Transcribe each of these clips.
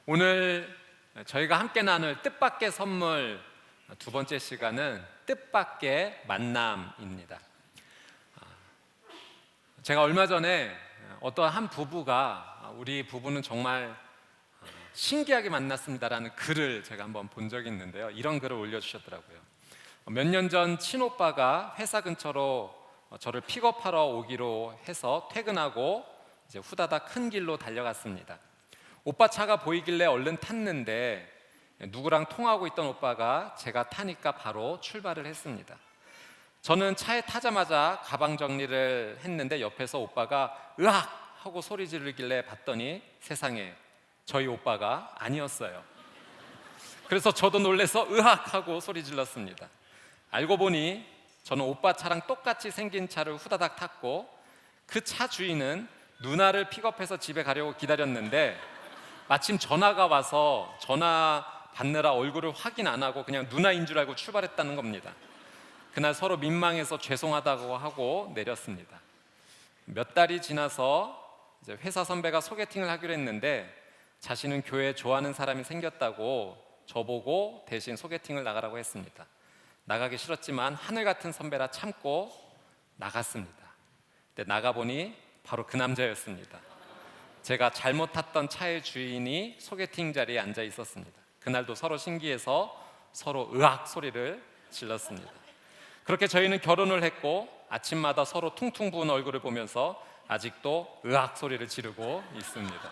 오늘 저희가 함께 나눌 뜻밖의 선물 두 번째 시간은 뜻밖의 만남입니다. 제가 얼마 전에 어떤 한 부부가 우리 부부는 정말 신기하게 만났습니다라는 글을 제가 한번 본 적이 있는데요. 이런 글을 올려주셨더라고요. 몇 년 전 친오빠가 회사 근처로 저를 픽업하러 오기로 해서 퇴근하고 이제 후다닥 큰 길로 달려갔습니다. 오빠 차가 보이길래 얼른 탔는데 누구랑 통화하고 있던 오빠가 제가 타니까 바로 출발을 했습니다. 저는 차에 타자마자 가방 정리를 했는데 옆에서 오빠가 으악! 하고 소리 지르길래 봤더니 세상에 저희 오빠가 아니었어요. 그래서 저도 놀라서 으악! 하고 소리 질렀습니다. 알고 보니 저는 오빠 차랑 똑같이 생긴 차를 후다닥 탔고 그 차 주인은 누나를 픽업해서 집에 가려고 기다렸는데 마침 전화가 와서 전화 받느라 얼굴을 확인 안 하고 그냥 누나인 줄 알고 출발했다는 겁니다. 그날 서로 민망해서 죄송하다고 하고 내렸습니다. 몇 달이 지나서 이제 회사 선배가 소개팅을 하기로 했는데 자신은 교회에 좋아하는 사람이 생겼다고 저보고 대신 소개팅을 나가라고 했습니다. 나가기 싫었지만 하늘 같은 선배라 참고 나갔습니다. 근데 나가보니 바로 그 남자였습니다. 제가 잘못 탔던 차의 주인이 소개팅 자리에 앉아 있었습니다. 그날도 서로 신기해서 서로 으악 소리를 질렀습니다. 그렇게 저희는 결혼을 했고 아침마다 서로 퉁퉁 부은 얼굴을 보면서 아직도 으악 소리를 지르고 있습니다.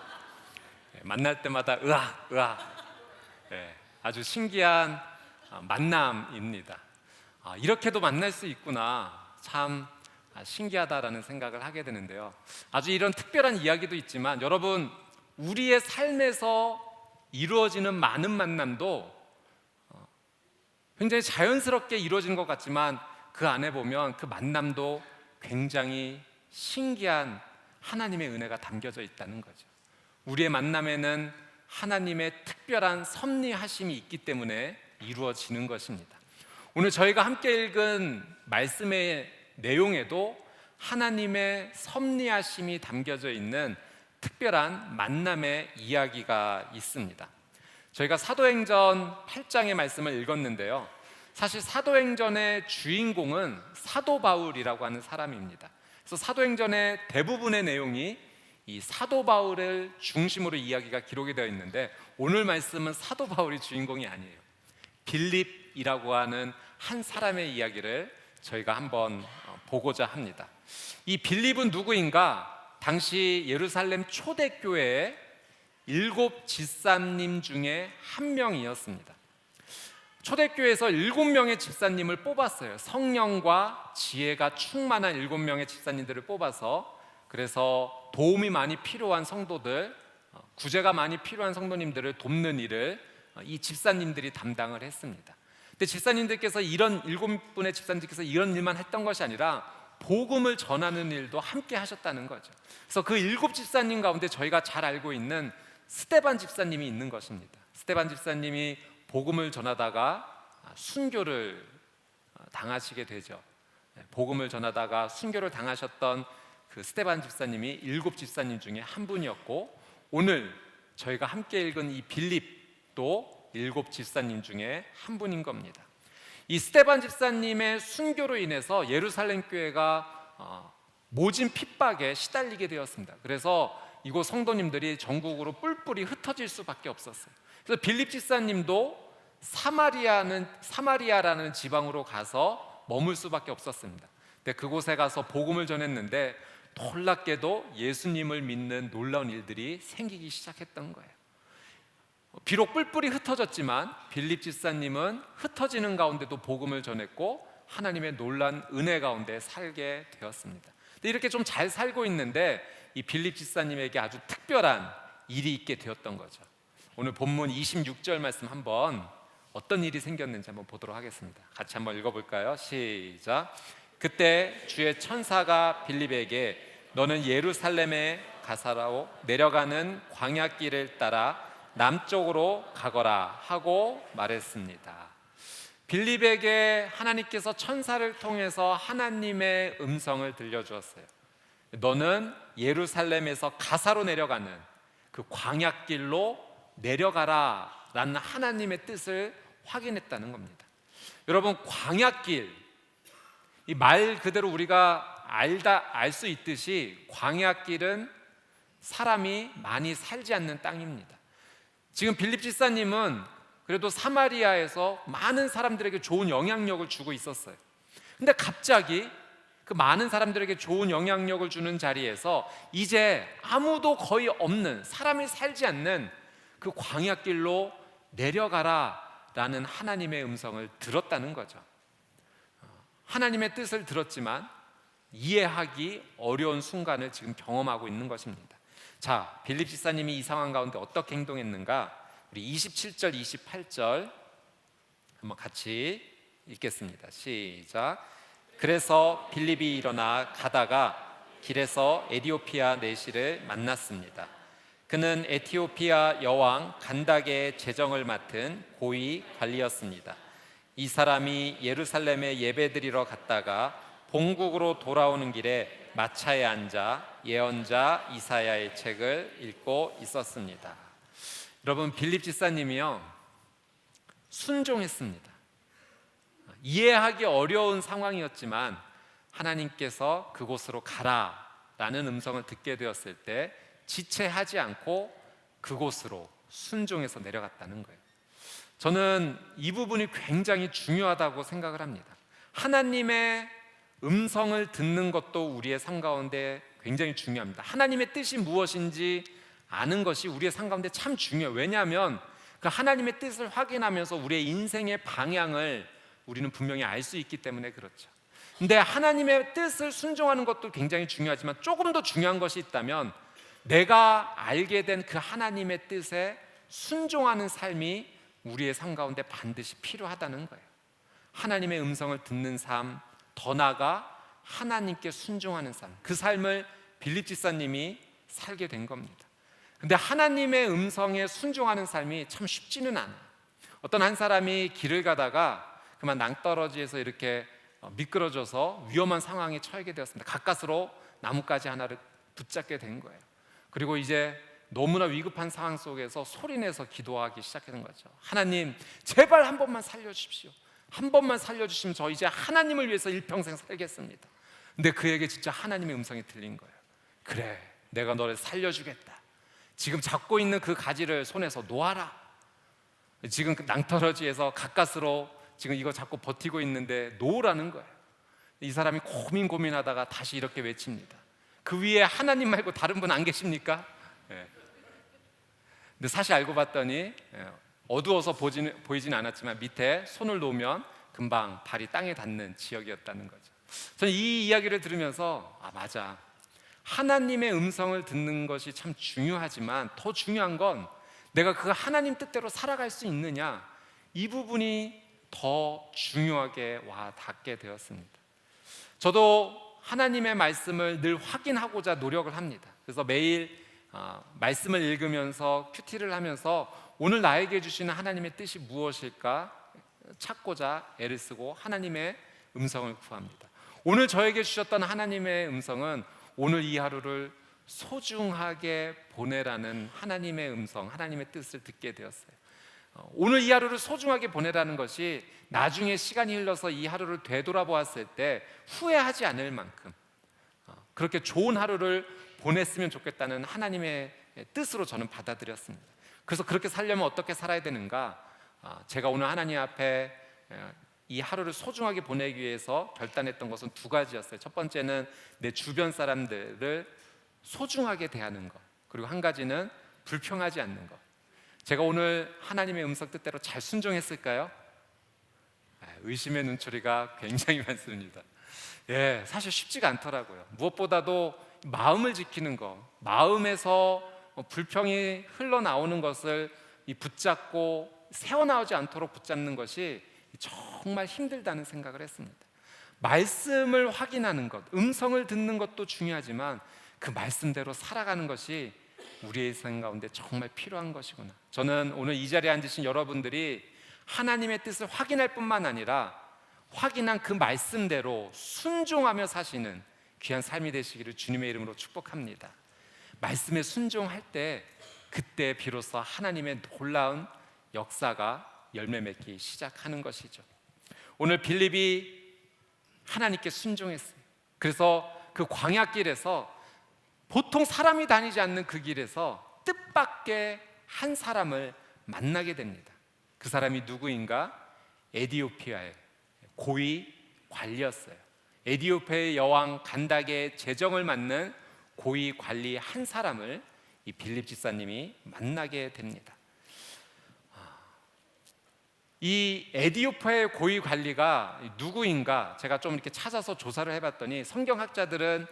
만날 때마다 으악 으악. 아주 신기한 만남입니다. 이렇게도 만날 수 있구나, 참 신기하다라는 생각을 하게 되는데요. 아주 이런 특별한 이야기도 있지만 여러분, 우리의 삶에서 이루어지는 많은 만남도 굉장히 자연스럽게 이루어지는 것 같지만 그 안에 보면 그 만남도 굉장히 신기한 하나님의 은혜가 담겨져 있다는 거죠. 우리의 만남에는 하나님의 특별한 섭리하심이 있기 때문에 이루어지는 것입니다. 오늘 저희가 함께 읽은 말씀의 내용에도 하나님의 섭리하심이 담겨져 있는 특별한 만남의 이야기가 있습니다. 저희가 사도행전 8장의 말씀을 읽었는데요. 사실 사도행전의 주인공은 사도 바울이라고 하는 사람입니다. 그래서 사도행전의 대부분의 내용이 이 사도 바울을 중심으로 이야기가 기록이 되어 있는데 오늘 말씀은 사도 바울이 주인공이 아니에요. 빌립이라고 하는 한 사람의 이야기를 저희가 한번 보고자 합니다. 이 빌립은 누구인가? 당시 예루살렘 초대교회의 7 집사님 중에 한 명이었습니다. 초대교회에서 7명의 집사님을 뽑았어요. 성령과 지혜가 충만한 7명의 집사님들을 뽑아서, 그래서 도움이 많이 필요한 성도들, 구제가 많이 필요한 성도님들을 돕는 일을 이 집사님들이 담당을 했습니다. 근데 집사님들께서 이런 7분의 집사님들께서 이런 일만 했던 것이 아니라 복음을 전하는 일도 함께 하셨다는 거죠. 그래서 그 7 집사님 가운데 저희가 잘 알고 있는 스데반 집사님이 있는 것입니다. 스데반 집사님이 복음을 전하다가 순교를 당하시게 되죠. 복음을 전하다가 순교를 당하셨던 그 스데반 집사님이 7 집사님 중에 한 분이었고, 오늘 저희가 함께 읽은 이 빌립도 7 집사님 중에 한 분인 겁니다. 이 스데반 집사님의 순교로 인해서 예루살렘 교회가 모진 핍박에 시달리게 되었습니다. 그래서 이곳 성도님들이 전국으로 뿔뿔이 흩어질 수밖에 없었어요. 그래서 빌립 집사님도 사마리아라는 지방으로 가서 머물 수밖에 없었습니다. 근데 그곳에 가서 복음을 전했는데 놀랍게도 예수님을 믿는 놀라운 일들이 생기기 시작했던 거예요. 비록 뿔뿔이 흩어졌지만 빌립 집사님은 흩어지는 가운데도 복음을 전했고 하나님의 놀라운 은혜 가운데 살게 되었습니다. 근데 이렇게 좀 잘 살고 있는데 이 빌립 집사님에게 아주 특별한 일이 있게 되었던 거죠. 오늘 본문 26절 말씀 한번 어떤 일이 생겼는지 한번 보도록 하겠습니다. 같이 한번 읽어볼까요? 시작. 그때 주의 천사가 빌립에게 너는 예루살렘에 가사라고 내려가는 광야길을 따라 남쪽으로 가거라 하고 말했습니다. 빌립에게 하나님께서 천사를 통해서 하나님의 음성을 들려주었어요. 너는 예루살렘에서 가사로 내려가는 그 광야길로 내려가라라는 하나님의 뜻을 확인했다는 겁니다. 여러분, 광야길, 이 말 그대로 우리가 알 수 있듯이 광야길은 사람이 많이 살지 않는 땅입니다. 지금 빌립 집사님은 그래도 사마리아에서 많은 사람들에게 좋은 영향력을 주고 있었어요. 근데 갑자기 그 많은 사람들에게 좋은 영향력을 주는 자리에서 이제 아무도 거의 없는, 사람이 살지 않는 그 광야길로 내려가라라는 하나님의 음성을 들었다는 거죠. 하나님의 뜻을 들었지만 이해하기 어려운 순간을 지금 경험하고 있는 것입니다. 자, 빌립 집사님이 이 상황 가운데 어떻게 행동했는가? 우리 27절, 28절 한번 같이 읽겠습니다. 시작. 그래서 빌립이 일어나 가다가 길에서 에티오피아 내시를 만났습니다. 그는 에티오피아 여왕 간다게의 재정을 맡은 고위 관리였습니다. 이 사람이 예루살렘에 예배드리러 갔다가 본국으로 돌아오는 길에 마차에 앉아 예언자 이사야의 책을 읽고 있었습니다. 여러분, 빌립 집사님이요, 순종했습니다. 이해하기 어려운 상황이었지만 하나님께서 그곳으로 가라라는 음성을 듣게 되었을 때 지체하지 않고 그곳으로 순종해서 내려갔다는 거예요. 저는 이 부분이 굉장히 중요하다고 생각을 합니다. 하나님의 음성을 듣는 것도 우리의 삶 가운데 굉장히 중요합니다. 하나님의 뜻이 무엇인지 아는 것이 우리의 삶 가운데 참 중요해요. 왜냐하면 그 하나님의 뜻을 확인하면서 우리의 인생의 방향을 우리는 분명히 알 수 있기 때문에 그렇죠. 근데 하나님의 뜻을 순종하는 것도 굉장히 중요하지만 조금 더 중요한 것이 있다면 내가 알게 된 그 하나님의 뜻에 순종하는 삶이 우리의 삶 가운데 반드시 필요하다는 거예요. 하나님의 음성을 듣는 삶, 더 나아가 하나님께 순종하는 삶, 그 삶을 빌립 집사님이 살게 된 겁니다. 근데 하나님의 음성에 순종하는 삶이 참 쉽지는 않아요. 어떤 한 사람이 길을 가다가 그만 낭떠러지에서 이렇게 미끄러져서 위험한 상황에 처하게 되었습니다. 가까스로 나뭇가지 하나를 붙잡게 된 거예요. 그리고 이제 너무나 위급한 상황 속에서 소리내서 기도하기 시작하는 거죠. 하나님, 제발 한 번만 살려주십시오. 한 번만 살려주시면 저 이제 하나님을 위해서 일평생 살겠습니다. 근데 그에게 진짜 하나님의 음성이 들린 거예요. 그래, 내가 너를 살려주겠다. 지금 잡고 있는 그 가지를 손에서 놓아라. 지금 그 낭떠러지에서 가까스로 지금 이거 잡고 버티고 있는데 놓으라는 거예요. 이 사람이 고민하다가 다시 이렇게 외칩니다. 그 위에 하나님 말고 다른 분 안 계십니까? 예. 근데 사실 알고 봤더니 어두워서 보이지는 않았지만 밑에 손을 놓으면 금방 발이 땅에 닿는 지역이었다는 거죠. 저는 이 이야기를 들으면서 맞아, 하나님의 음성을 듣는 것이 참 중요하지만 더 중요한 건 내가 그 하나님 뜻대로 살아갈 수 있느냐, 이 부분이 더 중요하게 와 닿게 되었습니다. 저도 하나님의 말씀을 늘 확인하고자 노력을 합니다. 그래서 매일 말씀을 읽으면서 큐티를 하면서 오늘 나에게 주시는 하나님의 뜻이 무엇일까 찾고자 애를 쓰고 하나님의 음성을 구합니다. 오늘 저에게 주셨던 하나님의 음성은 오늘 이 하루를 소중하게 보내라는 하나님의 음성, 하나님의 뜻을 듣게 되었어요. 오늘 이 하루를 소중하게 보내라는 것이 나중에 시간이 흘러서 이 하루를 되돌아보았을 때 후회하지 않을 만큼 그렇게 좋은 하루를 보냈으면 좋겠다는 하나님의 뜻으로 저는 받아들였습니다. 그래서 그렇게 살려면 어떻게 살아야 되는가? 제가 오늘 하나님 앞에 이 하루를 소중하게 보내기 위해서 결단했던 것은 두 가지였어요. 첫 번째는 내 주변 사람들을 소중하게 대하는 것, 그리고 한 가지는 불평하지 않는 것. 제가 오늘 하나님의 음성 뜻대로 잘 순종했을까요? 의심의 눈초리가 굉장히 많습니다. 사실 쉽지가 않더라고요. 무엇보다도 마음을 지키는 것, 마음에서 불평이 흘러나오는 것을 붙잡고 새어나오지 않도록 붙잡는 것이 정말 힘들다는 생각을 했습니다. 말씀을 확인하는 것, 음성을 듣는 것도 중요하지만 그 말씀대로 살아가는 것이 우리의 삶 가운데 정말 필요한 것이구나. 저는 오늘 이 자리에 앉으신 여러분들이 하나님의 뜻을 확인할 뿐만 아니라 확인한 그 말씀대로 순종하며 사시는 귀한 삶이 되시기를 주님의 이름으로 축복합니다. 말씀에 순종할 때 그때 비로소 하나님의 놀라운 역사가 열매 맺기 시작하는 것이죠. 오늘 빌립이 하나님께 순종했어요. 그래서 그 광야길에서 보통 사람이 다니지 않는 그 길에서 뜻밖의 한 사람을 만나게 됩니다. 그 사람이 누구인가? 에디오피아의 고위 관리였어요. 에디오피아의 여왕 간닥의 재정을 맡는 고위 관리 한 사람을 이 빌립 집사님이 만나게 됩니다. 이 에디오피아의 고위 관리가 누구인가 제가 좀 이렇게 찾아서 조사를 해봤더니 성경학자들은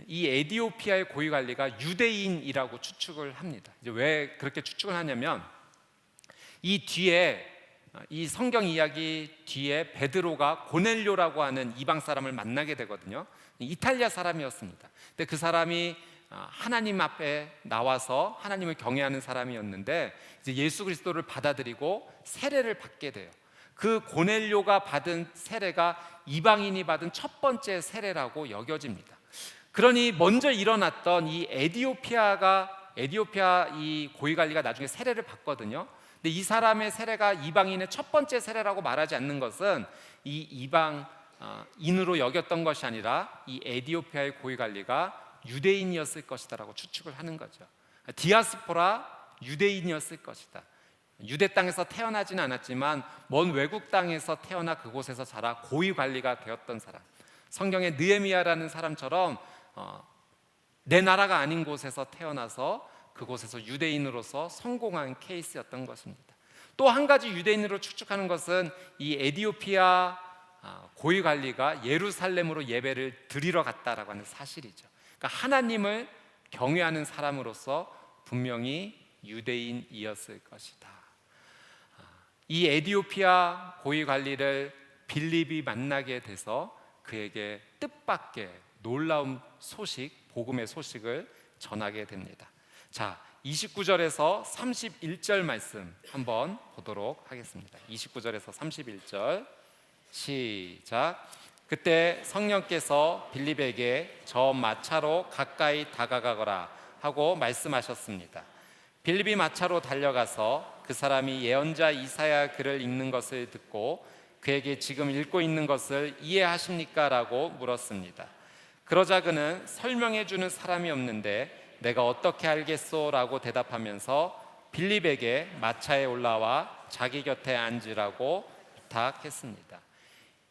이 에디오피아의 고위 관리가 유대인이라고 추측을 합니다. 이제 왜 그렇게 추측을 하냐면 이 뒤에 이 성경 이야기 뒤에 베드로가 고넬료라고 하는 이방 사람을 만나게 되거든요. 이탈리아 사람이었습니다. 근데 그 사람이 하나님 앞에 나와서 하나님을 경외하는 사람이었는데 이제 예수 그리스도를 받아들이고 세례를 받게 돼요. 그 고넬료가 받은 세례가 이방인이 받은 첫 번째 세례라고 여겨집니다. 그러니 먼저 일어났던 이 에디오피아 이 고위관리가 나중에 세례를 받거든요. 근데 이 사람의 세례가 이방인의 첫 번째 세례라고 말하지 않는 것은 이 이방인으로 여겼던 것이 아니라 이 에디오피아의 고위관리가 유대인이었을 것이다라고 추측을 하는 거죠. 디아스포라 유대인이었을 것이다. 유대 땅에서 태어나지는 않았지만 먼 외국 땅에서 태어나 그곳에서 자라 고위 관리가 되었던 사람. 성경의 느헤미야라는 사람처럼 내 나라가 아닌 곳에서 태어나서 그곳에서 유대인으로서 성공한 케이스였던 것입니다. 또 한 가지 유대인으로 추측하는 것은 이 에디오피아 고위 관리가 예루살렘으로 예배를 드리러 갔다라고 하는 사실이죠. 그러니까 하나님을 경외하는 사람으로서 분명히 유대인이었을 것이다. 이 에디오피아 고위 관리를 빌립이 만나게 돼서 그에게 뜻밖의 놀라운 소식, 복음의 소식을 전하게 됩니다. 자, 29절에서 31절 말씀 한번 보도록 하겠습니다. 29절에서 31절 시작. 그때 성령께서 빌립에게 저 마차로 가까이 다가가거라 하고 말씀하셨습니다. 빌립이 마차로 달려가서 그 사람이 예언자 이사야 글을 읽는 것을 듣고 그에게 지금 읽고 있는 것을 이해하십니까? 라고 물었습니다. 그러자 그는 설명해 주는 사람이 없는데 내가 어떻게 알겠소? 라고 대답하면서 빌립에게 마차에 올라와 자기 곁에 앉으라고 부탁했습니다.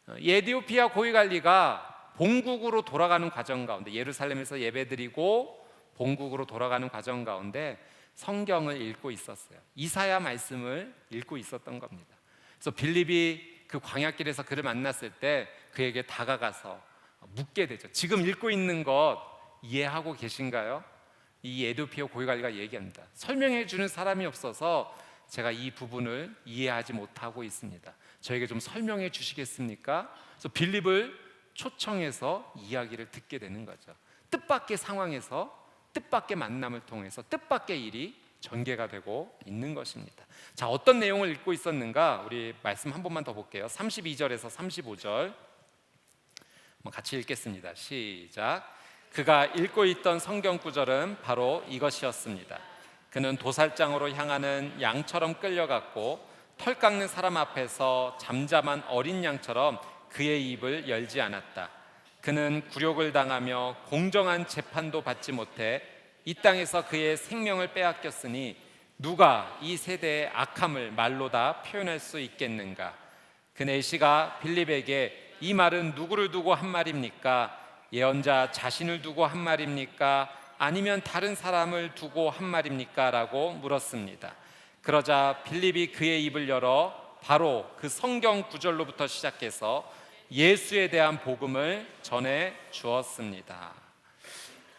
에디오피아 고위관리가 본국으로 돌아가는 과정 가운데 예루살렘에서 예배드리고 본국으로 돌아가는 과정 가운데 성경을 읽고 있었어요. 이사야 말씀을 읽고 있었던 겁니다. 그래서 빌립이 그 광야길에서 그를 만났을 때 그에게 다가가서 묻게 되죠. 지금 읽고 있는 것 이해하고 계신가요? 이 에디오피아 고위관리가 얘기합니다. 설명해 주는 사람이 없어서 제가 이 부분을 이해하지 못하고 있습니다. 저에게 좀 설명해 주시겠습니까? 그래서 빌립을 초청해서 이야기를 듣게 되는 거죠. 뜻밖의 상황에서 뜻밖의 만남을 통해서 뜻밖의 일이 전개가 되고 있는 것입니다. 자, 어떤 내용을 읽고 있었는가? 우리 말씀 한 번만 더 볼게요. 32절에서 35절 같이 읽겠습니다. 시작. 그가 읽고 있던 성경 구절은 바로 이것이었습니다. 그는 도살장으로 향하는 양처럼 끌려갔고 털 깎는 사람 앞에서 잠잠한 어린 양처럼 그의 입을 열지 않았다. 그는 굴욕을 당하며 공정한 재판도 받지 못해 이 땅에서 그의 생명을 빼앗겼으니 누가 이 세대의 악함을 말로 다 표현할 수 있겠는가? 그 내시가 빌립에게 이 말은 누구를 두고 한 말입니까? 예언자 자신을 두고 한 말입니까? 아니면 다른 사람을 두고 한 말입니까? 라고 물었습니다. 그러자 빌립이 그의 입을 열어 바로 그 성경 구절로부터 시작해서 예수에 대한 복음을 전해 주었습니다.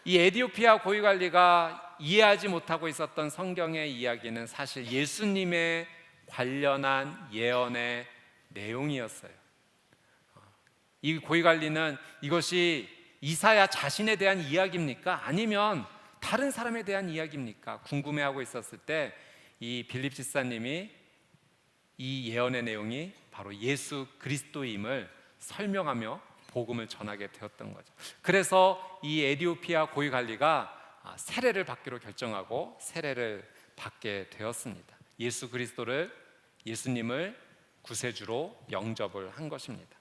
이 에디오피아 고위관리가 이해하지 못하고 있었던 성경의 이야기는 사실 예수님에 관련한 예언의 내용이었어요. 이 고위관리는 이것이 이사야 자신에 대한 이야기입니까? 아니면 다른 사람에 대한 이야기입니까? 궁금해하고 있었을 때 이 빌립 집사님이 이 예언의 내용이 바로 예수 그리스도임을 설명하며 복음을 전하게 되었던 거죠. 그래서 이 에디오피아 고위관리가 세례를 받기로 결정하고 세례를 받게 되었습니다. 예수 그리스도를, 예수님을 구세주로 영접을 한 것입니다.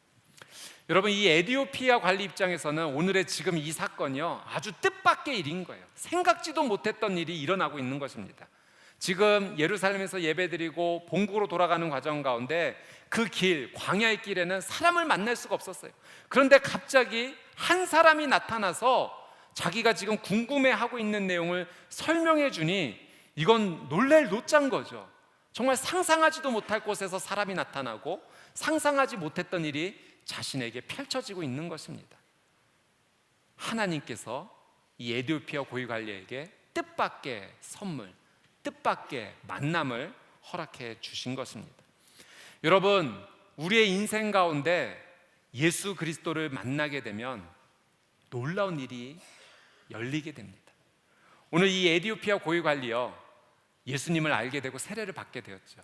여러분, 이 에티오피아 관리 입장에서는 오늘의 지금 이 사건이요, 아주 뜻밖의 일인 거예요. 생각지도 못했던 일이 일어나고 있는 것입니다. 지금 예루살렘에서 예배드리고 본국으로 돌아가는 과정 가운데 그 길, 광야의 길에는 사람을 만날 수가 없었어요. 그런데 갑자기 한 사람이 나타나서 자기가 지금 궁금해하고 있는 내용을 설명해 주니 이건 놀랄 노짠 거죠. 정말 상상하지도 못할 곳에서 사람이 나타나고 상상하지 못했던 일이 자신에게 펼쳐지고 있는 것입니다. 하나님께서 이 에티오피아 고위관리에게 뜻밖의 선물, 뜻밖의 만남을 허락해 주신 것입니다. 여러분, 우리의 인생 가운데 예수 그리스도를 만나게 되면 놀라운 일이 열리게 됩니다. 오늘 이 에티오피아 고위관리요, 예수님을 알게 되고 세례를 받게 되었죠.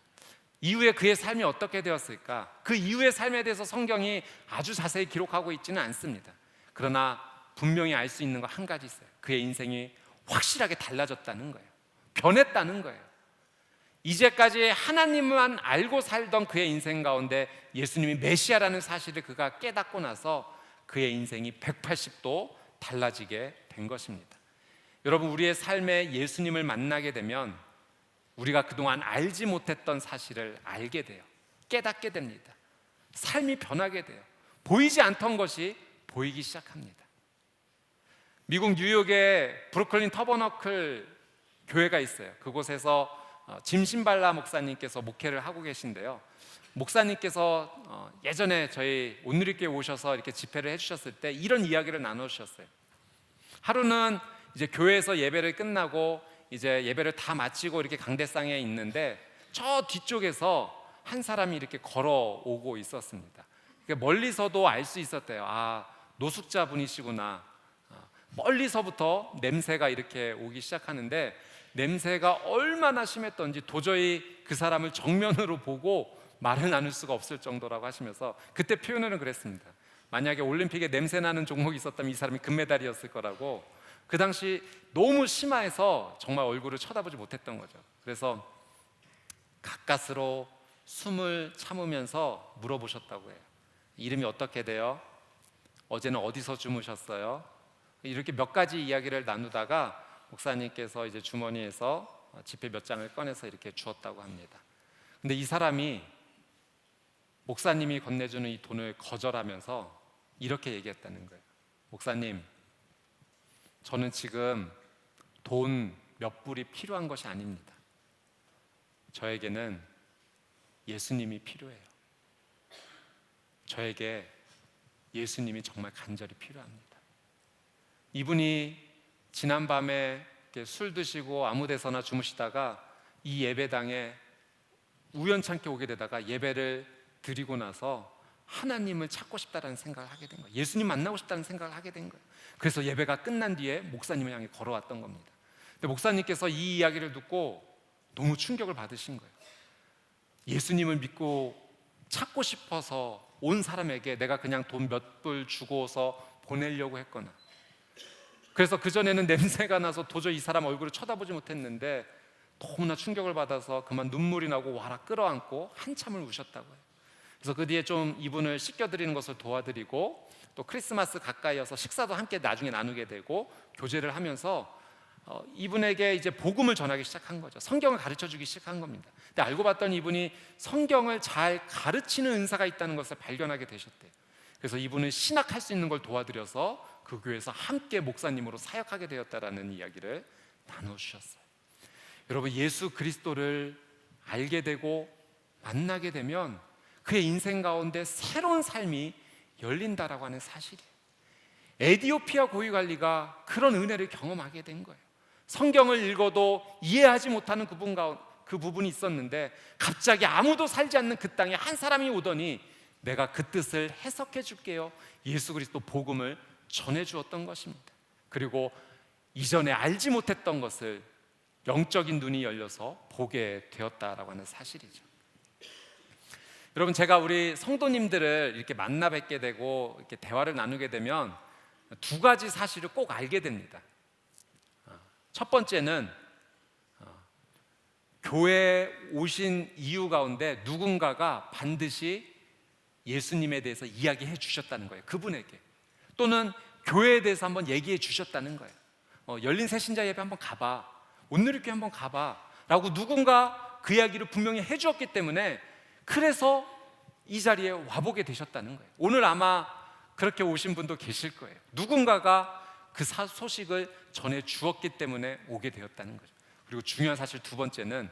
이후에 그의 삶이 어떻게 되었을까? 그 이후의 삶에 대해서 성경이 아주 자세히 기록하고 있지는 않습니다. 그러나 분명히 알 수 있는 거 한 가지 있어요. 그의 인생이 확실하게 달라졌다는 거예요. 변했다는 거예요. 이제까지 하나님만 알고 살던 그의 인생 가운데 예수님이 메시아라는 사실을 그가 깨닫고 나서 그의 인생이 180도 달라지게 된 것입니다. 여러분, 우리의 삶에 예수님을 만나게 되면 우리가 그동안 알지 못했던 사실을 알게 돼요. 깨닫게 됩니다. 삶이 변하게 돼요. 보이지 않던 것이 보이기 시작합니다. 미국 뉴욕에 브루클린 터버너클 교회가 있어요. 그곳에서 짐 신발라 목사님께서 목회를 하고 계신데요. 목사님께서 예전에 저희 온누리교회 오셔서 이렇게 집회를 해주셨을 때 이런 이야기를 나누셨어요. 하루는 이제 교회에서 예배를 끝나고 이제 예배를 다 마치고 이렇게 강대상에 있는데 저 뒤쪽에서 한 사람이 이렇게 걸어오고 있었습니다. 멀리서도 알 수 있었대요. 아, 노숙자 분이시구나. 멀리서부터 냄새가 이렇게 오기 시작하는데 냄새가 얼마나 심했던지 도저히 그 사람을 정면으로 보고 말을 나눌 수가 없을 정도라고 하시면서 그때 표현을 그랬습니다. 만약에 올림픽에 냄새 나는 종목이 있었다면 이 사람이 금메달이었을 거라고. 그 당시 너무 심해서 정말 얼굴을 쳐다보지 못했던 거죠. 그래서 가까스로 숨을 참으면서 물어보셨다고 해요. 이름이 어떻게 돼요? 어제는 어디서 주무셨어요? 이렇게 몇 가지 이야기를 나누다가 목사님께서 이제 주머니에서 지폐 몇 장을 꺼내서 이렇게 주었다고 합니다. 근데 이 사람이 목사님이 건네주는 이 돈을 거절하면서 이렇게 얘기했다는 거예요. 목사님, 저는 지금 돈 몇 불이 필요한 것이 아닙니다. 저에게는 예수님이 필요해요. 저에게 예수님이 정말 간절히 필요합니다. 이분이 지난밤에 술 드시고 아무 데서나 주무시다가 이 예배당에 우연찮게 오게 되다가 예배를 드리고 나서 하나님을 찾고 싶다는 생각을 하게 된 거예요. 예수님 만나고 싶다는 생각을 하게 된 거예요. 그래서 예배가 끝난 뒤에 목사님을 향해 걸어왔던 겁니다. 근데 목사님께서 이 이야기를 듣고 너무 충격을 받으신 거예요. 예수님을 믿고 찾고 싶어서 온 사람에게 내가 그냥 돈 몇 불 주고서 보내려고 했거나, 그래서 그전에는 냄새가 나서 도저히 이 사람 얼굴을 쳐다보지 못했는데 너무나 충격을 받아서 그만 눈물이 나고 와라 끌어안고 한참을 우셨다고 해요. 그래서 그 뒤에 좀 이분을 씻겨드리는 것을 도와드리고 또 크리스마스 가까이여서 식사도 함께 나중에 나누게 되고 교제를 하면서 이분에게 이제 복음을 전하기 시작한 거죠. 성경을 가르쳐주기 시작한 겁니다. 근데 알고 봤더니 이분이 성경을 잘 가르치는 은사가 있다는 것을 발견하게 되셨대요. 그래서 이분을 신학할 수 있는 걸 도와드려서 그 교회에서 함께 목사님으로 사역하게 되었다라는 이야기를 나눠주셨어요. 여러분, 예수 그리스도를 알게 되고 만나게 되면 그의 인생 가운데 새로운 삶이 열린다라고 하는 사실이에요. 에티오피아 고위관리가 그런 은혜를 경험하게 된 거예요. 성경을 읽어도 이해하지 못하는 그 부분이 있었는데 갑자기 아무도 살지 않는 그 땅에 한 사람이 오더니 내가 그 뜻을 해석해 줄게요. 예수 그리스도 복음을 전해 주었던 것입니다. 그리고 이전에 알지 못했던 것을 영적인 눈이 열려서 보게 되었다라고 하는 사실이죠. 여러분, 제가 우리 성도님들을 이렇게 만나 뵙게 되고 이렇게 대화를 나누게 되면 두 가지 사실을 꼭 알게 됩니다. 첫 번째는 교회에 오신 이유 가운데 누군가가 반드시 예수님에 대해서 이야기해 주셨다는 거예요. 그분에게. 또는 교회에 대해서 한번 얘기해 주셨다는 거예요. 열린 새신자 예배 한번 가봐, 온누리교회 한번 가봐 라고 누군가 그 이야기를 분명히 해 주었기 때문에, 그래서 이 자리에 와보게 되셨다는 거예요. 오늘 아마 그렇게 오신 분도 계실 거예요. 누군가가 그 소식을 전해 주었기 때문에 오게 되었다는 거죠. 그리고 중요한 사실 두 번째는,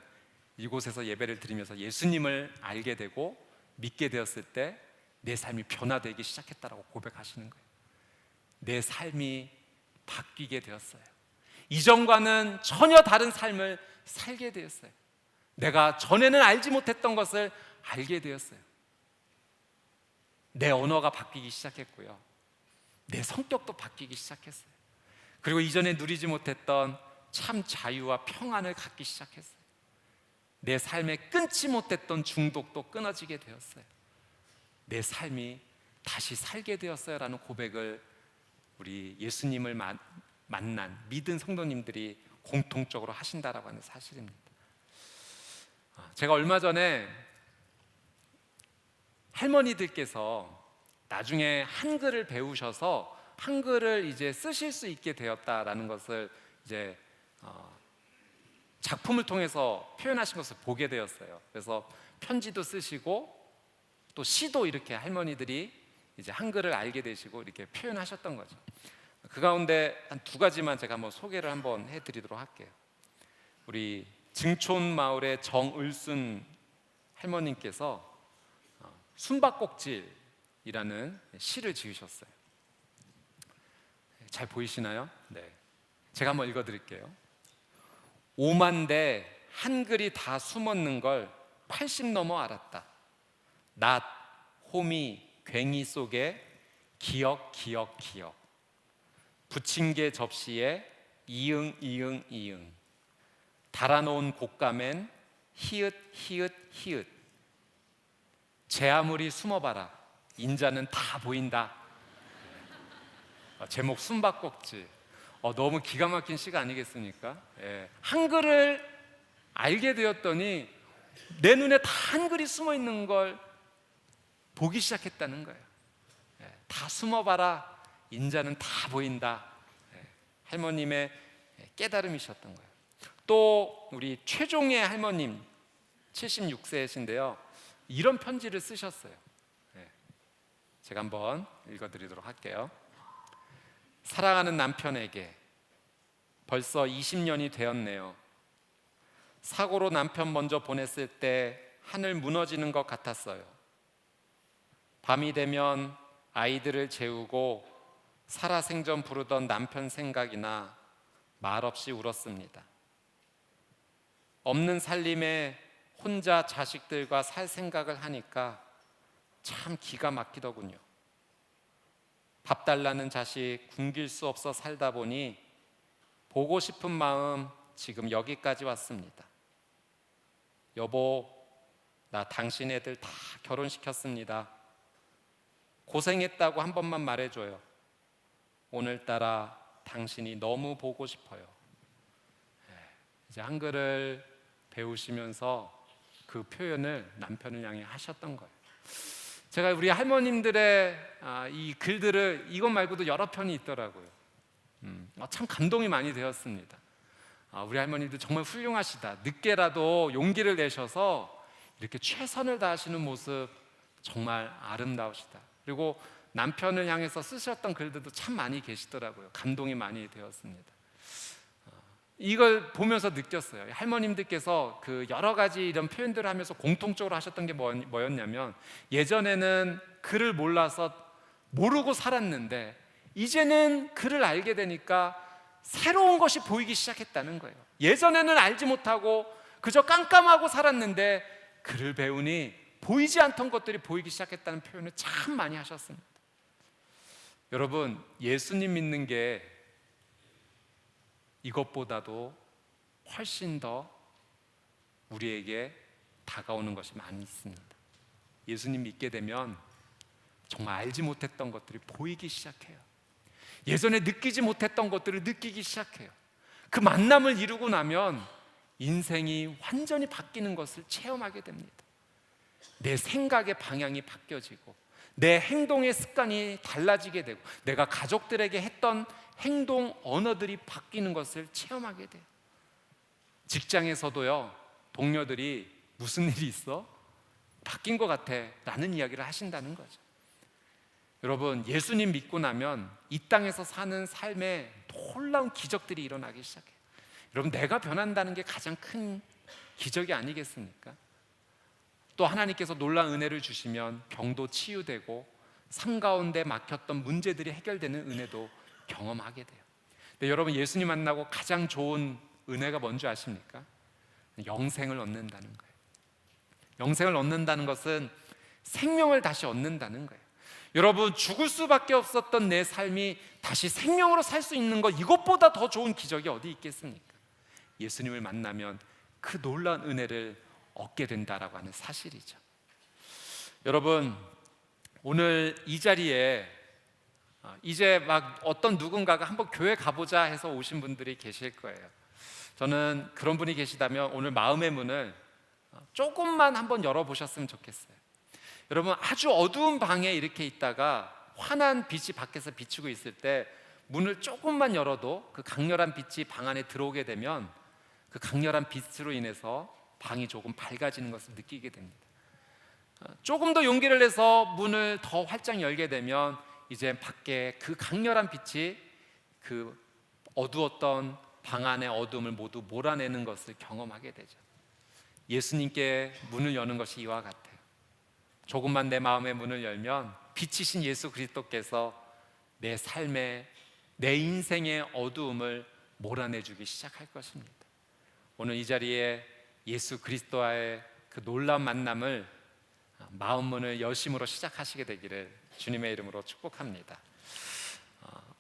이곳에서 예배를 드리면서 예수님을 알게 되고 믿게 되었을 때 내 삶이 변화되기 시작했다라고 고백하시는 거예요. 내 삶이 바뀌게 되었어요. 이전과는 전혀 다른 삶을 살게 되었어요. 내가 전에는 알지 못했던 것을 알게 되었어요. 내 언어가 바뀌기 시작했고요, 내 성격도 바뀌기 시작했어요. 그리고 이전에 누리지 못했던 참 자유와 평안을 갖기 시작했어요. 내 삶에 끊지 못했던 중독도 끊어지게 되었어요. 내 삶이 다시 살게 되었어요 라는 고백을 우리 예수님을 만난 믿은 성도님들이 공통적으로 하신다라고 하는 사실입니다. 제가 얼마 전에 할머니들께서 나중에 한글을 배우셔서 한글을 이제 쓰실 수 있게 되었다라는 것을 이제 작품을 통해서 표현하신 것을 보게 되었어요. 그래서 편지도 쓰시고 또 시도 이렇게 할머니들이 이제 한글을 알게 되시고 이렇게 표현하셨던 거죠. 그 가운데 한 두 가지만 제가 한번 소개를 한번 해드리도록 할게요. 우리 증촌 마을의 정을순 할머님께서 숨바꼭질이라는 시를 지으셨어요. 잘 보이시나요? 네, 제가 한번 읽어드릴게요. 오만대 한글이 다 숨었는 걸 80 넘어 알았다. 낫, 호미, 괭이 속에 기역 기역 기역, 부침개 접시에 이응 이응 이응, 달아놓은 곶감엔 히읗 히읗 히읗, 제 아무리 숨어봐라 인자는 다 보인다. 제목 숨바꼭질. 너무 기가 막힌 시가 아니겠습니까? 한글을 알게 되었더니 내 눈에 다 한글이 숨어 있는 걸 보기 시작했다는 거예요. 다 숨어봐라 인자는 다 보인다. 할머님의 깨달음이셨던 거예요. 또 우리 최종의 할머님 76세이신데요, 이런 편지를 쓰셨어요. 제가 한번 읽어드리도록 할게요. 사랑하는 남편에게 벌써 20년이 되었네요. 사고로 남편 먼저 보냈을 때 하늘 무너지는 것 같았어요. 밤이 되면 아이들을 재우고 살아생전 부르던 남편 생각이나 말없이 울었습니다. 없는 살림에 혼자 자식들과 살 생각을 하니까 참 기가 막히더군요. 밥 달라는 자식 굶길 수 없어 살다 보니 보고 싶은 마음 지금 여기까지 왔습니다. 여보, 나 당신 애들 다 결혼시켰습니다. 고생했다고 한 번만 말해줘요. 오늘따라 당신이 너무 보고 싶어요. 이제 한글을 배우시면서 그 표현을 남편을 향해 하셨던 거예요. 제가 우리 할머님들의 이 글들을 이것 말고도 여러 편이 있더라고요. 참 감동이 많이 되었습니다. 우리 할머니들 정말 훌륭하시다. 늦게라도 용기를 내셔서 이렇게 최선을 다하시는 모습 정말 아름다우시다. 그리고 남편을 향해서 쓰셨던 글들도 참 많이 계시더라고요. 감동이 많이 되었습니다. 이걸 보면서 느꼈어요. 할머님들께서 그 여러 가지 이런 표현들을 하면서 공통적으로 하셨던 게 뭐였냐면, 예전에는 글을 몰라서 모르고 살았는데 이제는 글을 알게 되니까 새로운 것이 보이기 시작했다는 거예요. 예전에는 알지 못하고 그저 깜깜하고 살았는데 글을 배우니 보이지 않던 것들이 보이기 시작했다는 표현을 참 많이 하셨습니다. 여러분, 예수님 믿는 게 이것보다도 훨씬 더 우리에게 다가오는 것이 많이 있습니다. 예수님 믿게 되면 정말 알지 못했던 것들이 보이기 시작해요. 예전에 느끼지 못했던 것들을 느끼기 시작해요. 그 만남을 이루고 나면 인생이 완전히 바뀌는 것을 체험하게 됩니다. 내 생각의 방향이 바뀌어지고 내 행동의 습관이 달라지게 되고 내가 가족들에게 했던 행동 언어들이 바뀌는 것을 체험하게 돼요. 직장에서도요, 동료들이 무슨 일이 있어? 바뀐 것 같아 라는 이야기를 하신다는 거죠. 여러분, 예수님 믿고 나면 이 땅에서 사는 삶에 놀라운 기적들이 일어나기 시작해요. 여러분, 내가 변한다는 게 가장 큰 기적이 아니겠습니까? 또 하나님께서 놀라운 은혜를 주시면 병도 치유되고 삶 가운데 막혔던 문제들이 해결되는 은혜도 경험하게 돼요. 근데 여러분, 예수님 만나고 가장 좋은 은혜가 뭔지 아십니까? 영생을 얻는다는 거예요. 영생을 얻는다는 것은 생명을 다시 얻는다는 거예요. 여러분, 죽을 수밖에 없었던 내 삶이 다시 생명으로 살 수 있는 것, 이것보다 더 좋은 기적이 어디 있겠습니까? 예수님을 만나면 그 놀라운 은혜를 얻게 된다라고 하는 사실이죠. 여러분, 오늘 이 자리에 이제 막 어떤 누군가가 한번 교회 가보자 해서 오신 분들이 계실 거예요. 저는 그런 분이 계시다면 오늘 마음의 문을 조금만 한번 열어보셨으면 좋겠어요. 여러분, 아주 어두운 방에 이렇게 있다가 환한 빛이 밖에서 비추고 있을 때 문을 조금만 열어도 그 강렬한 빛이 방 안에 들어오게 되면 그 강렬한 빛으로 인해서 방이 조금 밝아지는 것을 느끼게 됩니다. 조금 더 용기를 내서 문을 더 활짝 열게 되면 이제 밖에 그 강렬한 빛이 그 어두웠던 방 안의 어둠을 모두 몰아내는 것을 경험하게 되죠. 예수님께 문을 여는 것이 이와 같아요. 조금만 내 마음의 문을 열면 빛이신 예수 그리스도께서 내 삶의, 내 인생의 어두움을 몰아내주기 시작할 것입니다. 오늘 이 자리에 예수 그리스도와의 그 놀라운 만남을 마음 문을 여심으로 시작하시게 되기를 주님의 이름으로 축복합니다.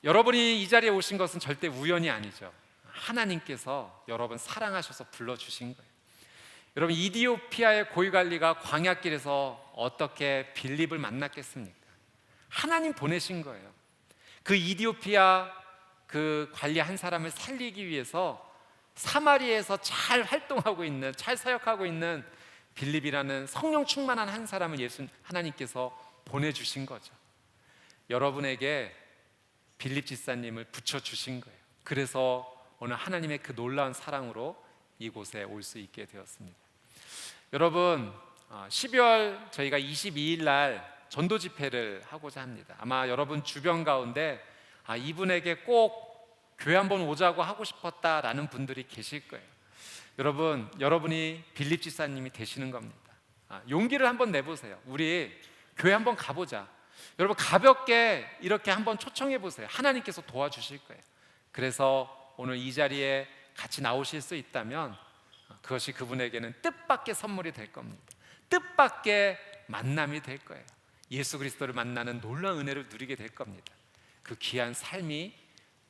여러분이 이 자리에 오신 것은 절대 우연이 아니죠. 하나님께서 여러분 사랑하셔서 불러주신 거예요. 여러분, 이디오피아의 고위관리가 광야길에서 어떻게 빌립을 만났겠습니까? 하나님 보내신 거예요. 그 이디오피아 그 관리 한 사람을 살리기 위해서 사마리에서 잘 활동하고 있는, 잘 사역하고 있는 빌립이라는 성령 충만한 한 사람을 하나님께서 보내주신 거죠. 여러분에게 빌립 집사님을 붙여주신 거예요. 그래서 오늘 하나님의 그 놀라운 사랑으로 이곳에 올 수 있게 되었습니다. 여러분, 12월 저희가 22일 날 전도 집회를 하고자 합니다. 아마 여러분 주변 가운데 이분에게 꼭 교회 한번 오자고 하고 싶었다라는 분들이 계실 거예요. 여러분, 여러분이 빌립 집사님이 되시는 겁니다. 용기를 한번 내보세요. 우리 교회 한번 가보자. 여러분, 가볍게 이렇게 한번 초청해 보세요. 하나님께서 도와주실 거예요. 그래서 오늘 이 자리에 같이 나오실 수 있다면 그것이 그분에게는 뜻밖의 선물이 될 겁니다. 뜻밖의 만남이 될 거예요. 예수 그리스도를 만나는 놀라운 은혜를 누리게 될 겁니다. 그 귀한 삶이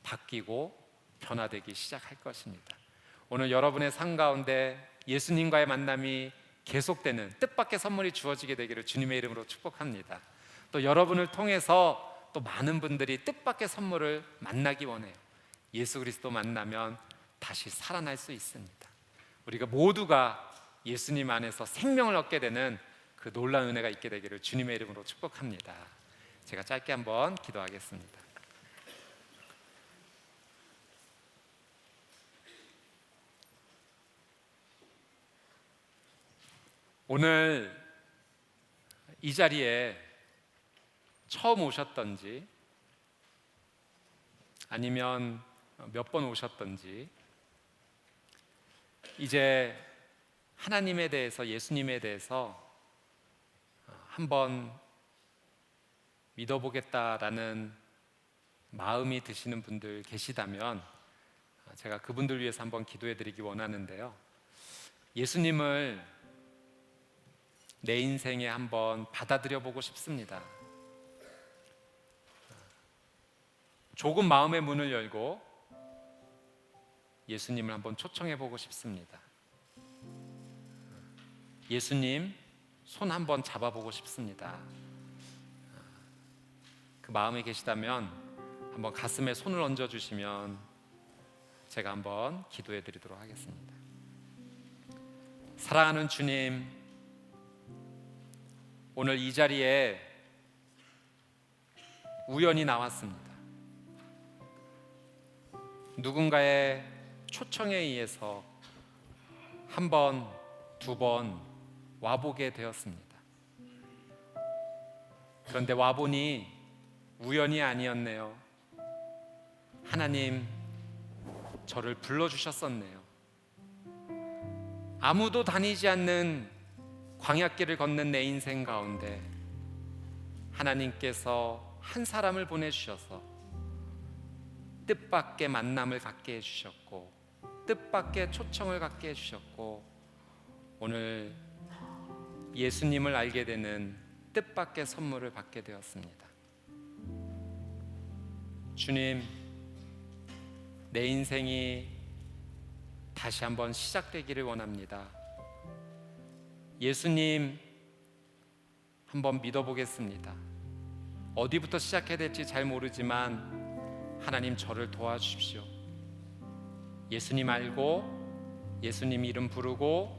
바뀌고 변화되기 시작할 것입니다. 오늘 여러분의 삶 가운데 예수님과의 만남이 계속되는 뜻밖의 선물이 주어지게 되기를 주님의 이름으로 축복합니다. 또 여러분을 통해서 또 많은 분들이 뜻밖의 선물을 만나기 원해요. 예수 그리스도 만나면 다시 살아날 수 있습니다. 우리가 모두가 예수님 안에서 생명을 얻게 되는 그 놀라운 은혜가 있게 되기를 주님의 이름으로 축복합니다. 제가 짧게 한번 기도하겠습니다. 오늘 이 자리에 처음 오셨던지 아니면 몇 번 오셨던지 이제 하나님에 대해서, 예수님에 대해서 한번 믿어보겠다라는 마음이 드시는 분들 계시다면 제가 그분들 위해서 한번 기도해 드리기 원하는데요. 예수님을 내 인생에 한번 받아들여 보고 싶습니다. 조금 마음의 문을 열고 예수님을 한번 초청해 보고 싶습니다. 예수님 손 한번 잡아보고 싶습니다. 그 마음이 계시다면 한번 가슴에 손을 얹어 주시면 제가 한번 기도해 드리도록 하겠습니다. 사랑하는 주님, 오늘 이 자리에 우연히 나왔습니다. 누군가의 초청에 의해서 한 번, 두 번 와보게 되었습니다. 그런데 와보니 우연이 아니었네요. 하나님, 저를 불러주셨었네요. 아무도 다니지 않는 광야길을 걷는 내 인생 가운데 하나님께서 한 사람을 보내주셔서 뜻밖의 만남을 갖게 해주셨고, 뜻밖의 초청을 갖게 해주셨고, 오늘 예수님을 알게 되는 뜻밖의 선물을 받게 되었습니다. 주님, 내 인생이 다시 한번 시작되기를 원합니다. 예수님 한번 믿어보겠습니다. 어디부터 시작해야 될지 잘 모르지만 하나님, 저를 도와주십시오. 예수님 알고 예수님 이름 부르고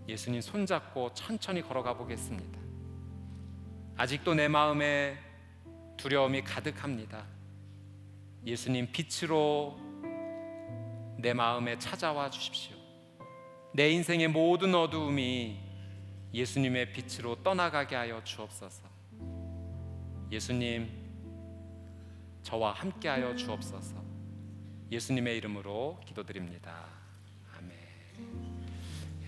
예수님 손잡고 천천히 걸어가 보겠습니다. 아직도 내 마음에 두려움이 가득합니다. 예수님 빛으로 내 마음에 찾아와 주십시오. 내 인생의 모든 어두움이 예수님의 빛으로 떠나가게 하여 주옵소서. 예수님, 저와 함께하여 주옵소서. 예수님의 이름으로 기도드립니다.